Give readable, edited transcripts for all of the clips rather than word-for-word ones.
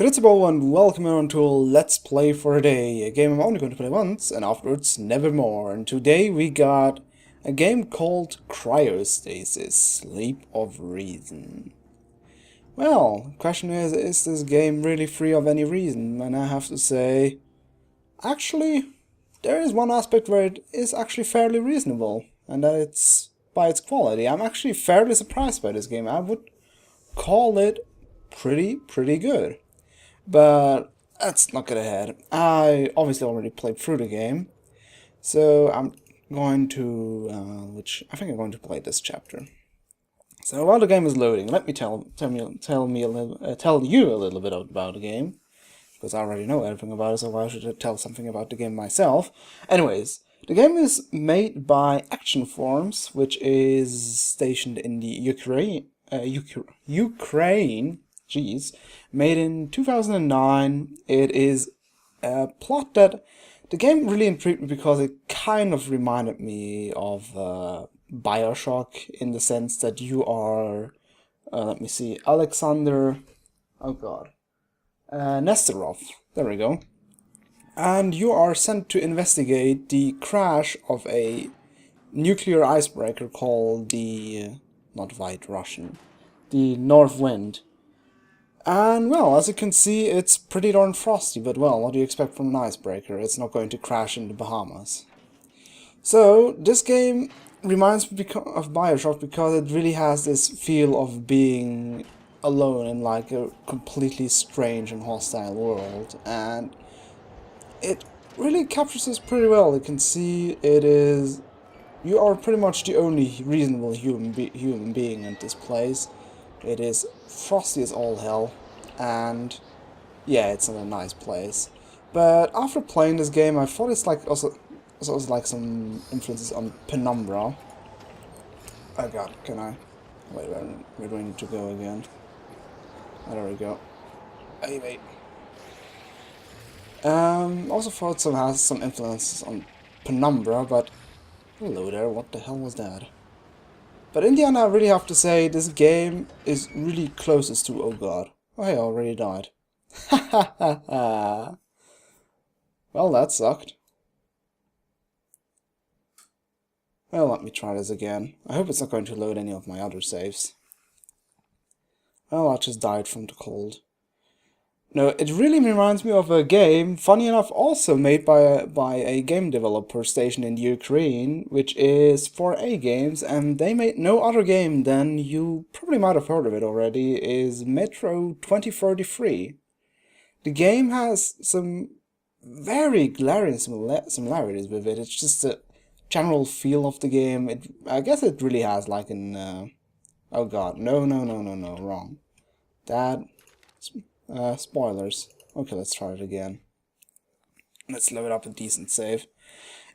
Hello and welcome on to Let's Play for a Day, a game I'm only going to play once and afterwards nevermore. And today we got a game called Cryostasis, Sleep of Reason. Well, the question is this game really free of any reason? And I have to say, actually, there is one aspect where it is actually fairly reasonable, and that it's by its quality. I'm actually fairly surprised by this game. I would call it pretty good. But let's not get ahead. I obviously already played through the game, so I'm going to, I think I'm going to play this chapter. So while the game is loading, let me tell you a little bit about the game, because I already know everything about it. So why should I tell something about the game myself? Anyways, the game is made by Action Forms, which is stationed in the Ukraine. Jeez, made in 2009. It is a plot that the game really intrigued me because it kind of reminded me of Bioshock in the sense that you are, let me see, Alexander, oh god, Nesterov, there we go. And you are sent to investigate the crash of a nuclear icebreaker called the, not White Russian, the North Wind. And, well, as you can see, it's pretty darn frosty, but, well, what do you expect from an icebreaker? It's not going to crash in the Bahamas. So, this game reminds me of Bioshock because it really has this feel of being alone in, like, a completely strange and hostile world, and it really captures this pretty well. You can see it is... You are pretty much the only reasonable human being in this place. It is frosty as all hell, and yeah, it's in a nice place. But after playing this game, I thought it's like also like some influences on Penumbra. Oh god, can I? Wait, where do I need to go again? Oh, there we go. Hey, wait. Also thought it has some influences on Penumbra, but hello there, what the hell was that? But in the end, I really have to say, this game is really closest to, oh god. Oh, hey, I already died. Ha ha ha ha. Well, that sucked. Well, let me try this again. I hope it's not going to load any of my other saves. Well, I just died from the cold. No, it really reminds me of a game, funny enough, also made by a game developer stationed in Ukraine, which is 4A Games, and they made no other game than, you probably might have heard of it already, is Metro 2033. The game has some very glaring similarities with it. It's just the general feel of the game. I guess it really has like an... oh god, no, wrong. That... spoilers. Okay, let's try it again. Let's load up a decent save.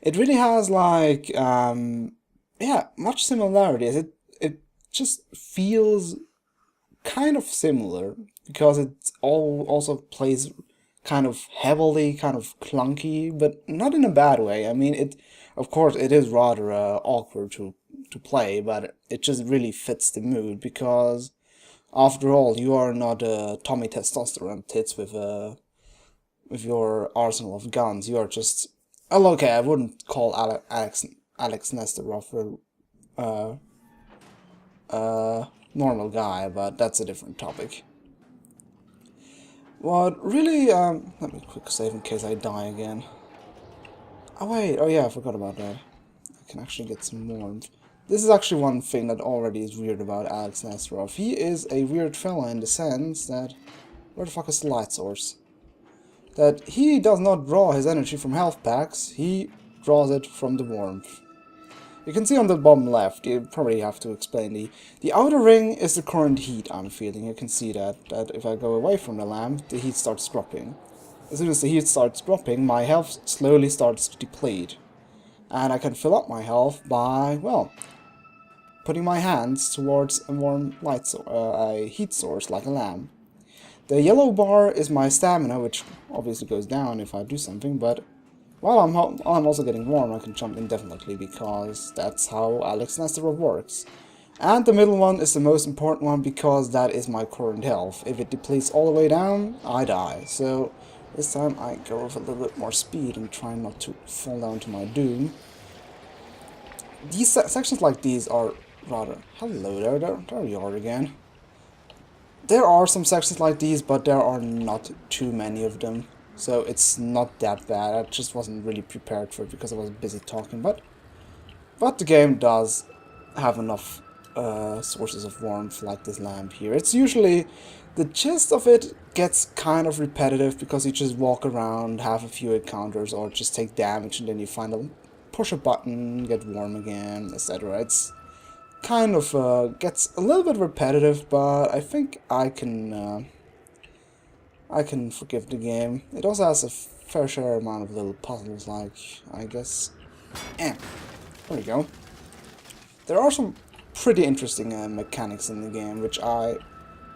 It really has like, yeah, much similarities. It just feels kind of similar because it also plays kind of heavily, kind of clunky, but not in a bad way. I mean, of course, it is rather awkward to play, but it just really fits the mood because, after all, you are not Tommy Testosterone tits with your arsenal of guns. You are just... Oh, okay, I wouldn't call Alex Nesterov a normal guy, but that's a different topic. What really... let me quick save in case I die again. Oh wait, oh yeah, I forgot about that. I can actually get some more... This is actually one thing that already is weird about Alex Nesterov. He is a weird fella in the sense that... Where the fuck is the light source? That he does not draw his energy from health packs, he draws it from the warmth. You can see on the bottom left, you probably have to explain the outer ring is the current heat I'm feeling. You can see that if I go away from the lamp, the heat starts dropping. As soon as the heat starts dropping, my health slowly starts to deplete. And I can fill up my health by, well, putting my hands towards a warm a heat source like a lamp. The yellow bar is my stamina, which obviously goes down if I do something, but while I'm also getting warm, I can jump indefinitely because that's how Alex Nesterov works. And the middle one is the most important one because that is my current health. If it depletes all the way down, I die. So this time I go with a little bit more speed and try not to fall down to my doom. These sections like these are rather... Hello there you are again. There are some sections like these, but there are not too many of them. So it's not that bad. I just wasn't really prepared for it because I was busy talking. But the game does have enough sources of warmth like this lamp here. It's usually... The gist of it gets kind of repetitive because you just walk around, have a few encounters, or just take damage and then you push a button, get warm again, etc. It's kind of gets a little bit repetitive, but I think I can forgive the game. It also has a fair share amount of little puzzles, like, I guess... there we go. There are some pretty interesting mechanics in the game, which I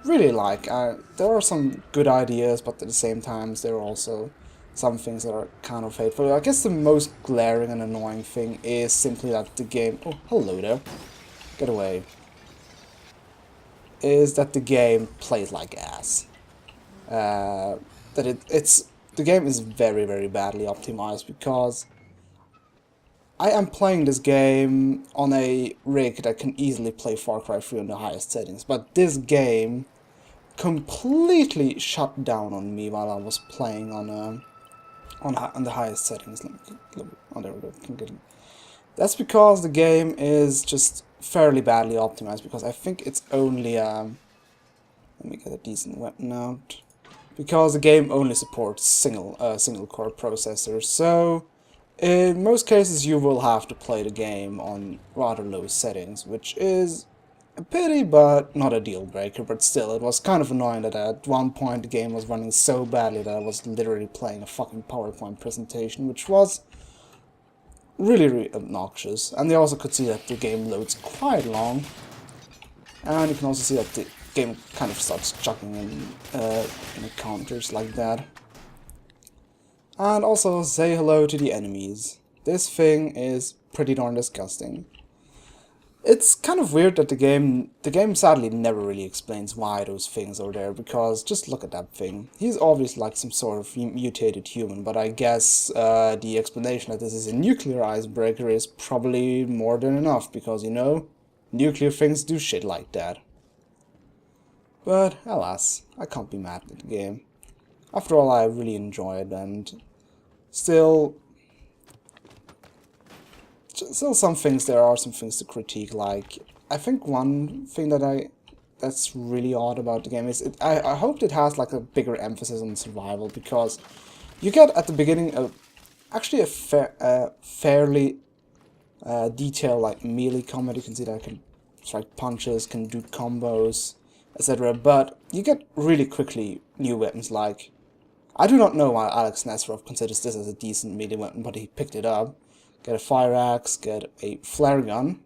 really like. There are some good ideas, but at the same time, there are also some things that are kind of hateful. I guess the most glaring and annoying thing is simply that the game... Oh, hello there. Get away. Is that the game plays like ass. The game is very, very badly optimized because I am playing this game on a rig that can easily play Far Cry 3 on the highest settings, but this game completely shut down on me while I was playing on the highest settings. Oh, there we go. That's because the game is just fairly badly optimized, because I think it's only let me get a decent weapon out. Because the game only supports single core processors, so in most cases you will have to play the game on rather low settings, which is a pity but not a deal breaker. But still, it was kind of annoying that at one point the game was running so badly that I was literally playing a fucking PowerPoint presentation, which was really, really obnoxious. And they also could see that the game loads quite long, and you can also see that the game kind of starts chucking in encounters like that. And also say hello to the enemies. This thing is pretty darn disgusting. It's kind of weird that the game sadly never really explains why those things are there, because just look at that thing. He's obviously like some sort of mutated human, but I guess the explanation that this is a nuclear icebreaker is probably more than enough, because, you know, nuclear things do shit like that. But alas, I can't be mad at the game. After all, I really enjoy it, and still some things, there are some things to critique. Like, I think one thing that's really odd about the game is I hope it has like a bigger emphasis on survival, because you get at the beginning actually a fairly detailed like melee combat. You can see that I can strike punches, can do combos, etc. But you get really quickly new weapons. Like, I do not know why Alex Nesrov considers this as a decent melee weapon, but he picked it up. Get a fire axe, get a flare gun.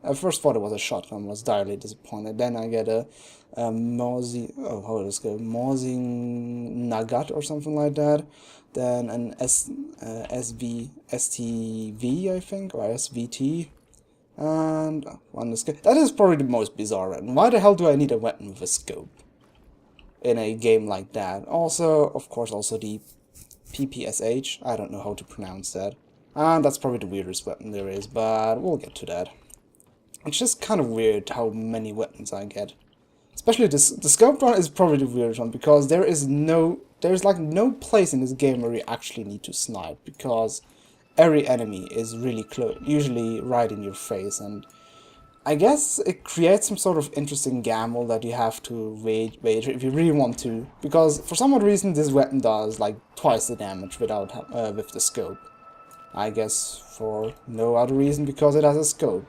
I first thought it was a shotgun, was direly disappointed. Then I get a Mosin Nagat or something like that. Then an STV, I think, or SVT. And one scope. That is probably the most bizarre weapon. Why the hell do I need a weapon with a scope in a game like that? Also, of course, also the PPSH. I don't know how to pronounce that. And that's probably the weirdest weapon there is, but we'll get to that. It's just kind of weird how many weapons I get. Especially the scope one is probably the weirdest one, because there's like no place in this game where you actually need to snipe, because every enemy is really close, usually right in your face, and I guess it creates some sort of interesting gamble that you have to wage if you really want to, because for some odd reason this weapon does like twice the damage with the scope. I guess for no other reason because it has a scope.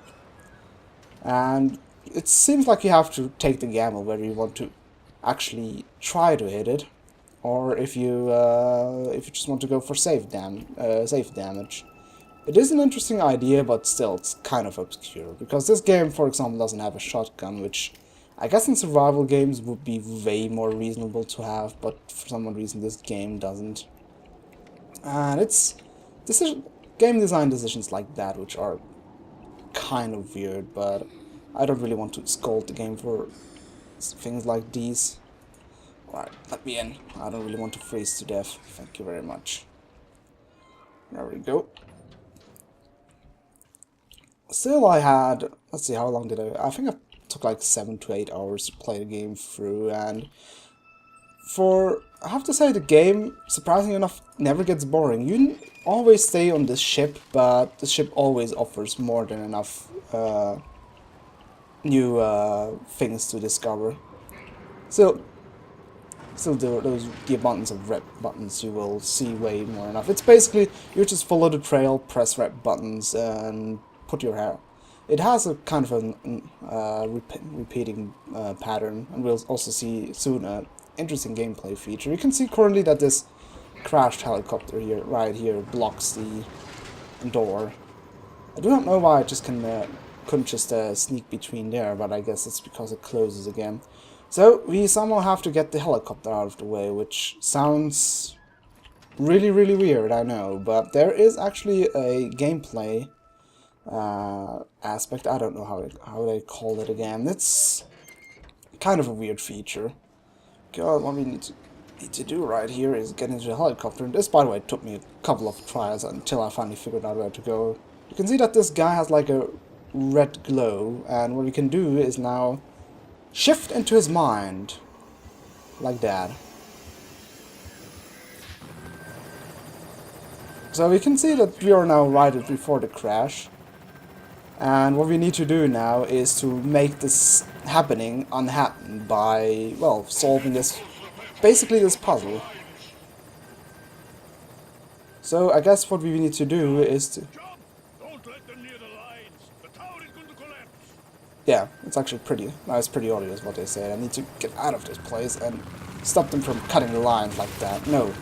And it seems like you have to take the gamble whether you want to actually try to hit it, or if you just want to go for safe damage. It is an interesting idea, but still it's kind of obscure, because this game, for example, doesn't have a shotgun, which I guess in survival games would be way more reasonable to have, but for some odd reason this game doesn't. And it's game design decisions like that which are kind of weird, but I don't really want to scold the game for things like these. Alright, let me in. I don't really want to freeze to death. Thank you very much. There we go. Still, I had... Let's see, how long did I think it took like 7 to 8 hours to play the game through, and... I have to say, the game, surprisingly enough, never gets boring. You always stay on this ship, but the ship always offers more than enough new things to discover. So... Still, the abundance of red buttons you will see way more enough. It's basically, you just follow the trail, press red buttons, and put your hair. It has a kind of a repeating pattern, and we'll also see soon an interesting gameplay feature. You can see currently that this crashed helicopter here, right here, blocks the door. I do not know why it just couldn't just sneak between there, but I guess it's because it closes again. So, we somehow have to get the helicopter out of the way, which sounds really, really weird, I know, but there is actually a gameplay aspect. I don't know how they call it again. It's kind of a weird feature. God, what we need to do right here is get into the helicopter. And this, by the way, took me a couple of tries until I finally figured out where to go. You can see that this guy has like a red glow, and what we can do is now shift into his mind, like that. So we can see that we are now right before the crash, and what we need to do now is to make this happening unhappen by, well, solving this, basically this puzzle. So I guess what we need to do is to... Yeah, it's actually pretty obvious what they said. I need to get out of this place and stop them from cutting the lines like that. No.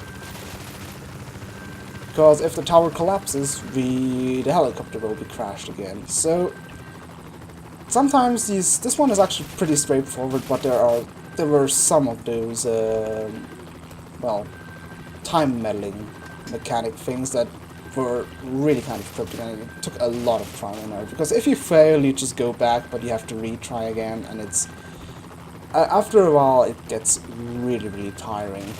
Because if the tower collapses, the helicopter will be crashed again. So, sometimes this one is actually pretty straightforward, but there were some of those, well, time meddling mechanic things that were really kind of cryptic, and it took a lot of trial and error, because if you fail you just go back, but you have to retry again, and it's after a while it gets really, really tiring.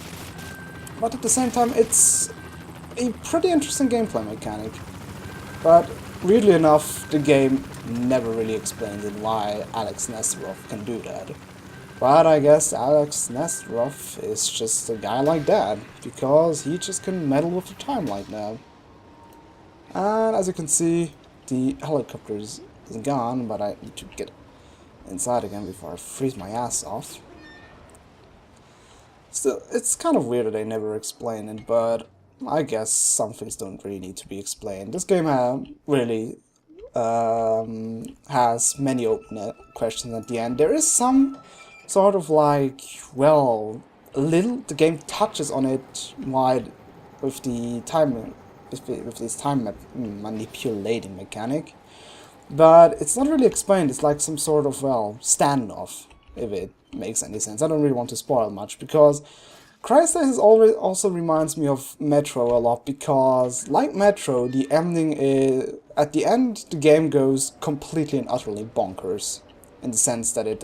But at the same time it's a pretty interesting gameplay mechanic. But weirdly enough, the game never really explains it why Alex Nesterov can do that. But I guess Alex Nesterov is just a guy like that, because he just can meddle with the time like that. And as you can see, the helicopter is gone, but I need to get inside again before I freeze my ass off. Still, it's kind of weird that they never explain it, but I guess some things don't really need to be explained. This game really has many open questions at the end. There is some sort of like, well, the game touches on it wide with the time. With this time manipulating mechanic, but it's not really explained. It's like some sort of, well, standoff, if it makes any sense. I don't really want to spoil much, because Cryostasis also reminds me of Metro a lot, because like Metro, the ending is, at the end the game goes completely and utterly bonkers, in the sense that it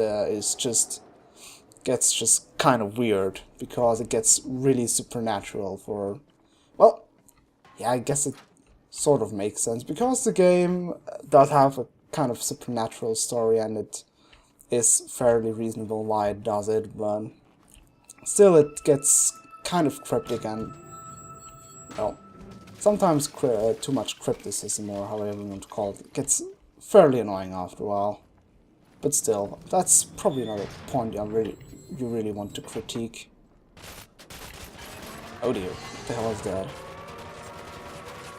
gets just kind of weird, because it gets really supernatural for, well, yeah, I guess it sort of makes sense, because the game does have a kind of supernatural story, and it is fairly reasonable why it does it, but still it gets kind of cryptic and, well, sometimes too much crypticism, or however you want to call it. It gets fairly annoying after a while. But still, that's probably another point you really want to critique. Oh dear, what the hell is that?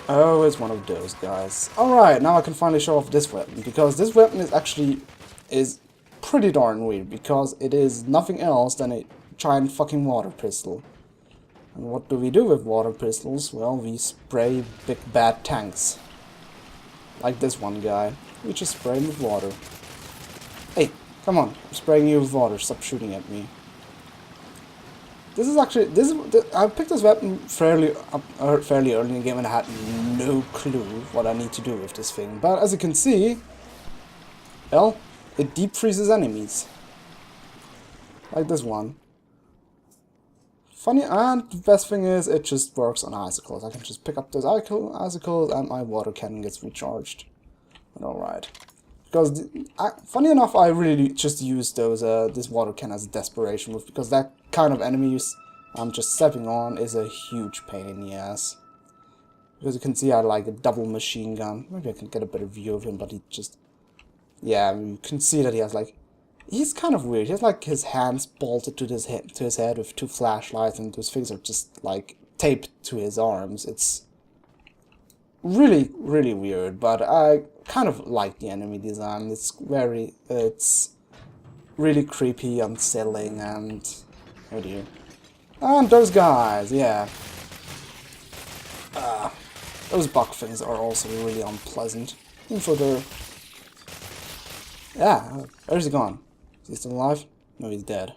Oh, it's one of those guys. Alright, now I can finally show off this weapon, because this weapon is pretty darn weird, because it is nothing else than a giant fucking water pistol. And what do we do with water pistols? Well, we spray big bad tanks. Like this one guy. We just spray him with water. Hey, come on, I'm spraying you with water, stop shooting at me. This is actually, I picked this weapon fairly early in the game, and I had no clue what I need to do with this thing. But as you can see, well, it deep freezes enemies. Like this one. Funny, and the best thing is, it just works on icicles. I can just pick up those icicles and my water cannon gets recharged. Alright. Because, funny enough, I really just use those this water cannon as a desperation move, because that kind of enemies I'm just stepping on is a huge pain in the ass. Because you can see I like a double machine gun. Maybe I can get a better view of him, but he just... Yeah, you can see that he has like... He's kind of weird. He has like his hands bolted to his head with 2 flashlights, and his fingers are just like taped to his arms. It's really, really weird, but I kind of like the enemy design. It's really creepy, unsettling, and... Oh dear. And those guys, yeah. Those bug things are also really unpleasant. And for the... Yeah, where's he gone? Is he still alive? No, he's dead.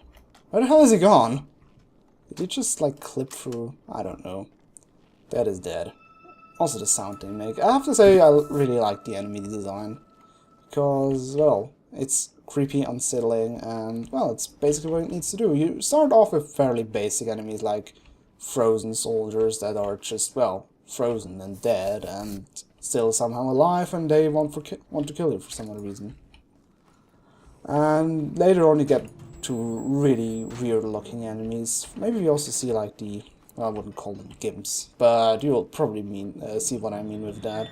Where the hell is he gone? Did he just, like, clip through? I don't know. Dead is dead. Also the sound they make. I have to say, I really like the enemy design. Because, well, it's creepy, unsettling, and, well, it's basically what it needs to do. You start off with fairly basic enemies, like frozen soldiers that are just, well, frozen and dead, and still somehow alive, and they want to kill you for some other reason. And later on you get to really weird looking enemies. Maybe you also see like the... Well, I wouldn't call them gimps, but you'll probably see what I mean with that.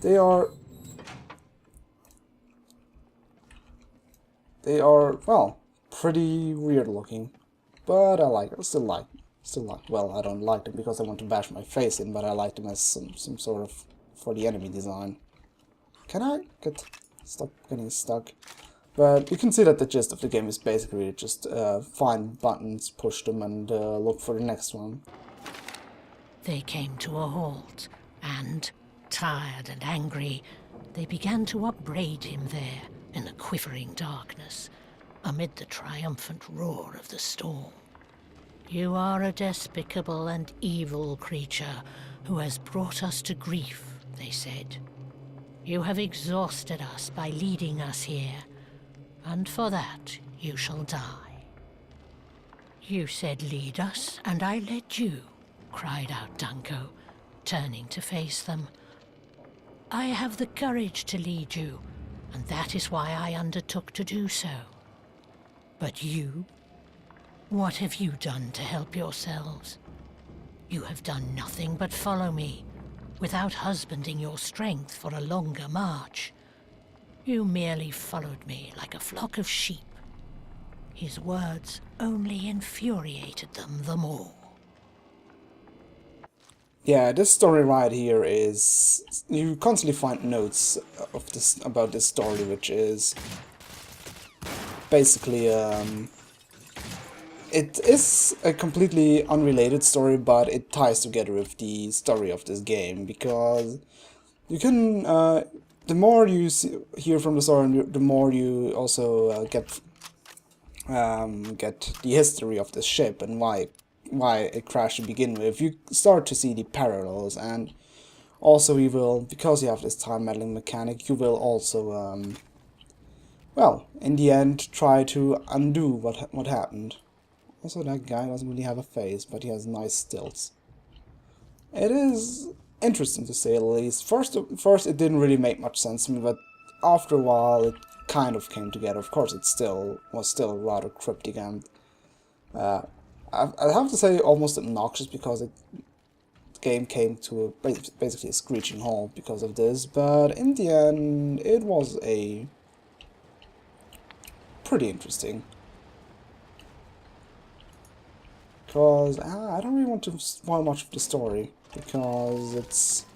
They are, well, pretty weird looking, but well, I don't like them because I want to bash my face in, but I like them as some sort of, for the enemy design. Can I stop getting stuck? But you can see that the gist of the game is basically just find buttons, push them, and look for the next one. They came to a halt, and, tired and angry, they began to upbraid him there in the quivering darkness, amid the triumphant roar of the storm. You are a despicable and evil creature who has brought us to grief, they said. You have exhausted us by leading us here, and for that you shall die. You said lead us, and I led you, cried out Danko, turning to face them. I have the courage to lead you, and that is why I undertook to do so. But you? What have you done to help yourselves? You have done nothing but follow me, without husbanding your strength for a longer march. You merely followed me like a flock of sheep. His words only infuriated them the more. Yeah, this story right here is... You constantly find notes of this about this story, which is basically it is a completely unrelated story, but it ties together with the story of this game, because you can the more you hear from the story, the more you also get the history of the ship and why it crashed to begin with. You start to see the parallels, and also you will, because you have this time meddling mechanic, you will also well, in the end, try to undo what happened. Also, that guy doesn't really have a face, but he has nice stilts. It is interesting to say the least. First, it didn't really make much sense to me, but after a while, it kind of came together. Of course, it was still rather cryptic, and I have to say almost obnoxious, because the game came to basically a screeching halt because of this. But in the end, it was a pretty interesting. Because I don't really want to spoil much of the story, because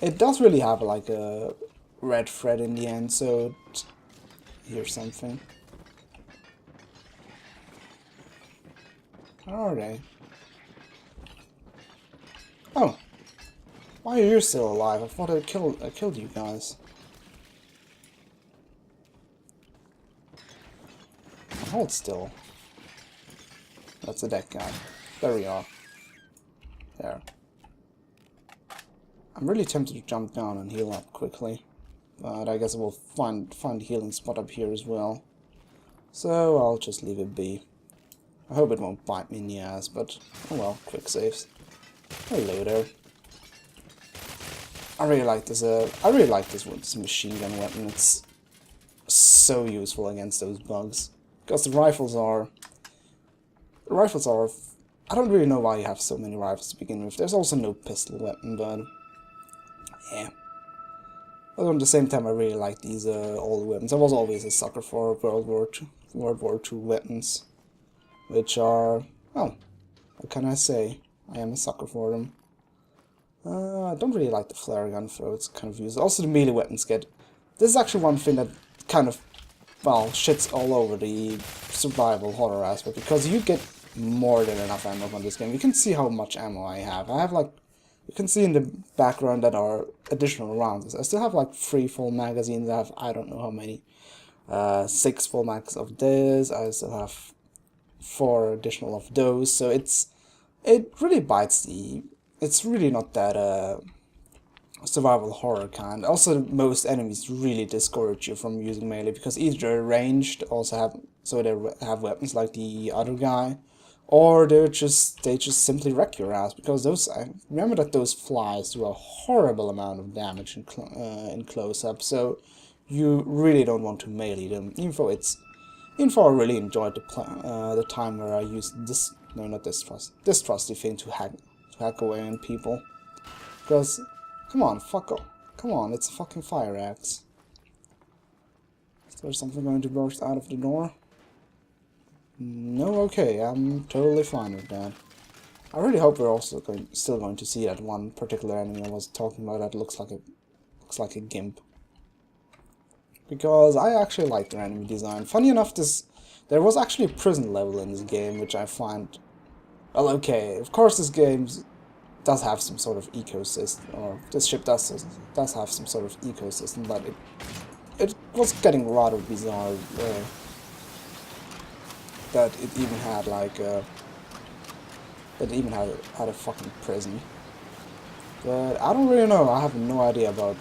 it does really have like a red thread in the end. So here's something. Where are they? Oh, why are you still alive? I thought I killed you guys. Hold still. That's a deck guy. There we are. There. I'm really tempted to jump down and heal up quickly. but I guess I will find a healing spot up here as well. So I'll just leave it be. I hope it won't bite me in the ass, but oh well, quick saves. Hello there. I really like this. This machine gun weapon. It's so useful against those bugs because the rifles are. I don't really know why you have so many rifles to begin with. There's also no pistol weapon, but yeah. But at the same time, I really like these old weapons. I was always a sucker for World War II weapons, which are, well, what can I say? I am a sucker for them. I don't really like the flare gun, though it's kind of useless. Also, the melee weapons get. This is actually one thing that kind of, well, shits all over the survival horror aspect, because you get more than enough ammo on this game. You can see how much ammo I have. I have like, you can see in the background that are additional rounds. I still have like 3 full magazines. I have, I don't know how many, 6 full mags of this. I still have 4 additional of those. So it really bites the. It's really not that survival horror kind. Also, most enemies really discourage you from using melee because either they're ranged, also they have weapons like the other guy, or they just simply wreck your ass because those. I remember that those flies do a horrible amount of damage in close up. So you really don't want to melee them. Even though I really enjoyed the time where I used this. No, not this trusty thing to hack away on people. Because, come on, fuck off. Come on, it's a fucking fire axe. Is there something going to burst out of the door? No, okay, I'm totally fine with that. I really hope we're also still going to see that one particular enemy I was talking about that looks like a gimp. Because I actually like their enemy design. Funny enough, there was actually a prison level in this game, which I find. Well, okay, of course this game does have some sort of ecosystem, or this ship does have some sort of ecosystem, but it was getting rather bizarre that it even had like that it even had a fucking prison. But I don't really know. I have no idea about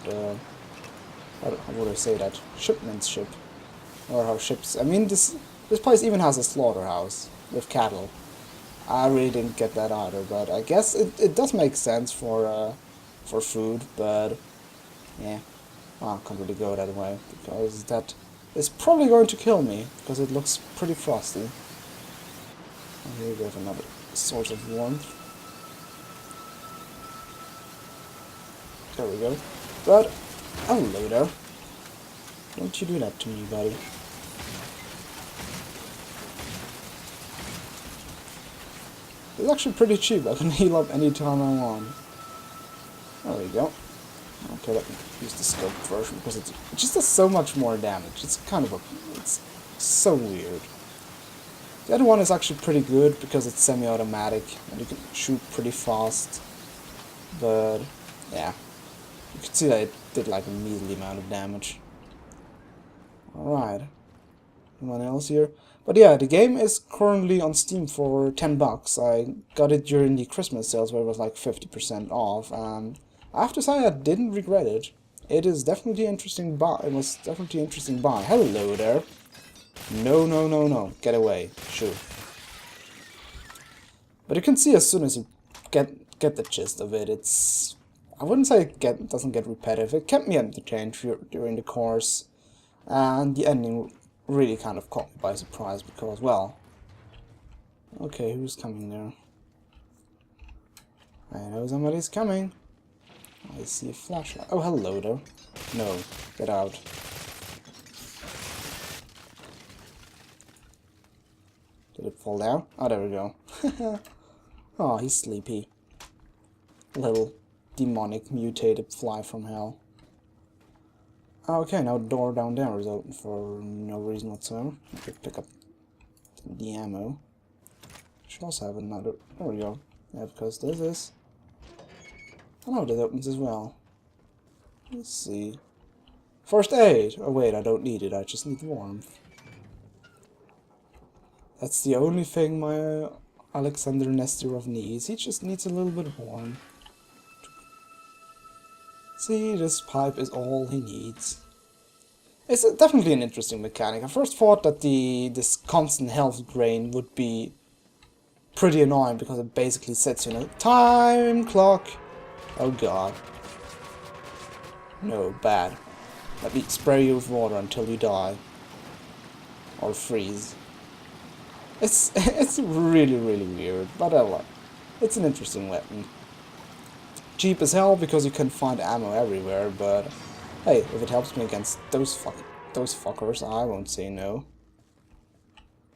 how would I say that, shipmanship, or how ships. I mean, this place even has a slaughterhouse with cattle. I really didn't get that either, but I guess it does make sense for food, but yeah, well, I can't really go that way, because that is probably going to kill me, because it looks pretty frosty. And here we have another source of warmth. There we go. But, hello there. Don't you do that to me, buddy. It's actually pretty cheap. I can heal up anytime I want. There we go. Okay, let me use the scope version because it just does so much more damage. It's so weird. The other one is actually pretty good because it's semi-automatic and you can shoot pretty fast. But yeah, you can see that it did like a measly amount of damage. Alright. Anyone else here? But yeah, the game is currently on Steam for $10. I got it during the Christmas sales where it was like 50% off. I have to say I didn't regret it. It is definitely interesting buy. It was definitely interesting buy. Hello there. No, no, no, no. Get away. Shoot. But you can see as soon as you get the gist of it, it's. I wouldn't say it doesn't get repetitive. It kept me entertained during the course, and the ending really kind of caught me by surprise because, well, okay, who's coming there? I know somebody's coming. I see a flashlight. Oh, hello there. No, get out. Did it fall down? Oh, there we go. Oh, he's sleepy. Little demonic mutated fly from hell. Okay, now the door down there is open for no reason whatsoever. I could pick up the ammo. Should also have another. There we go. Yeah, because this is. Oh no, this opens as well. Let's see. First aid! Oh wait, I don't need it, I just need warmth. That's the only thing my Alexander Nesterov needs. He just needs a little bit of warmth. See, this pipe is all he needs. It's definitely an interesting mechanic. I first thought that this constant health drain would be pretty annoying because it basically sets, you know, time clock. Oh god. No, bad. Let me spray you with water until you die. Or freeze. It's really, really weird, but I like it. It's an interesting weapon. Cheap as hell because you can find ammo everywhere, but hey, if it helps me against those fuckers, I won't say no.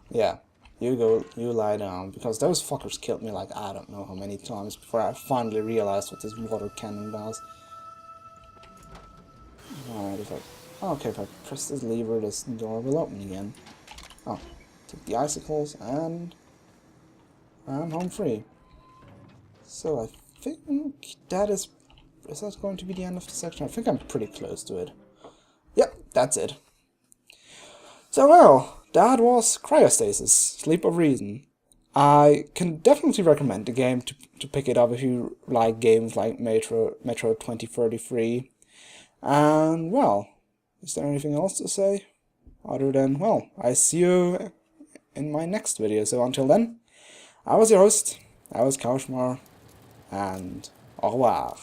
Yeah, you go, you lie down, because those fuckers killed me like I don't know how many times before I finally realized what this water cannon does. Alright, if I press this lever, this door will open again. Oh, take the icicles, and I'm home free. So I think that is that going to be the end of the section? I think I'm pretty close to it. Yep, that's it. So well, that was Cryostasis, Sleep of Reason. I can definitely recommend the game to pick it up if you like games like Metro 2033. And well, is there anything else to say? Other than, well, I see you in my next video. So until then, I was your host, I was Kaushmar, and au revoir.